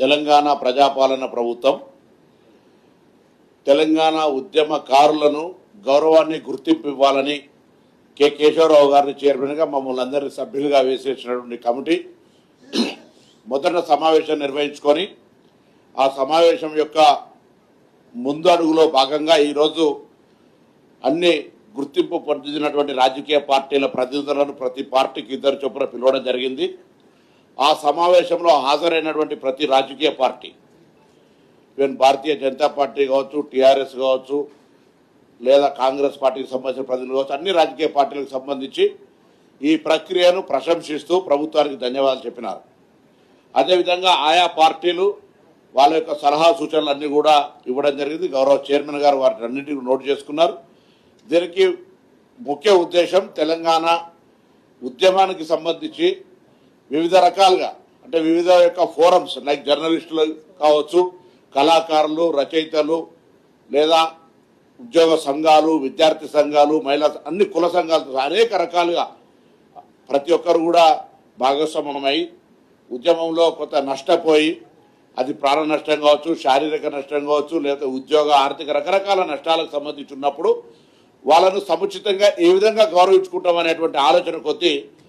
తెలంగాణ ప్రజాపాలన ప్రభుత్వం తెలంగాణ ఉద్యమకారులను గౌరవాన్ని గుర్తింపు ఇవ్వాలని కె కేశవరావు గారిని చైర్మన్గా మమ్మల్ని అందరినీ సభ్యులుగా వేసేసినటువంటి కమిటీ మొదట సమావేశం నిర్వహించుకొని ఆ సమావేశం యొక్క ముందు అడుగులో భాగంగా ఈరోజు అన్ని గుర్తింపు పొందినటువంటి రాజకీయ పార్టీల ప్రతినిధులను ప్రతి పార్టీకి 2 చొప్పున పిలవడం జరిగింది. ఆ సమావేశంలో హాజరైనటువంటి ప్రతి రాజకీయ party, even Bharatiya Janata party కావచ్చు, టీఆర్ఎస్ కావచ్చు, లేదా కాంగ్రెస్ పార్టీకి సంబంధించిన ప్రతినిధులు కావచ్చు, అన్ని రాజకీయ పార్టీలకు సంబంధించి ఈ ప్రక్రియను ప్రశంసిస్తూ ప్రభుత్వానికి ధన్యవాదాలు చెప్పినారు. అదేవిధంగా ఆయా పార్టీలు వాళ్ళ యొక్క సలహా సూచనలు అన్నీ కూడా ఇవ్వడం జరిగింది. గౌరవ చైర్మన్ గారు వాటిని అన్నింటినీ నోట్ చేసుకున్నారు. దీనికి ముఖ్య ఉద్దేశం తెలంగాణ ఉద్యమానికి సంబంధించి వివిధ రకాలుగా, అంటే వివిధ యొక్క ఫోరమ్స్ లైక్ జర్నలిస్టులు కావచ్చు, కళాకారులు, రచయితలు, లేదా ఉద్యోగ సంఘాలు, విద్యార్థి సంఘాలు, మహిళా అన్ని కుల సంఘాలతో అనేక రకాలుగా ప్రతి ఒక్కరు కూడా భాగస్వామ్యమై ఉద్యమంలో కొంత నష్టపోయి, అది ప్రాణ నష్టం కావచ్చు, శారీరక నష్టం కావచ్చు, లేదా ఉద్యోగ ఆర్థిక రకరకాల నష్టాలకు సంబంధించి ఉన్నప్పుడు వాళ్ళను సముచితంగా ఏ విధంగా గౌరవించుకుంటాం అనేటువంటి ఆలోచన కొద్దీ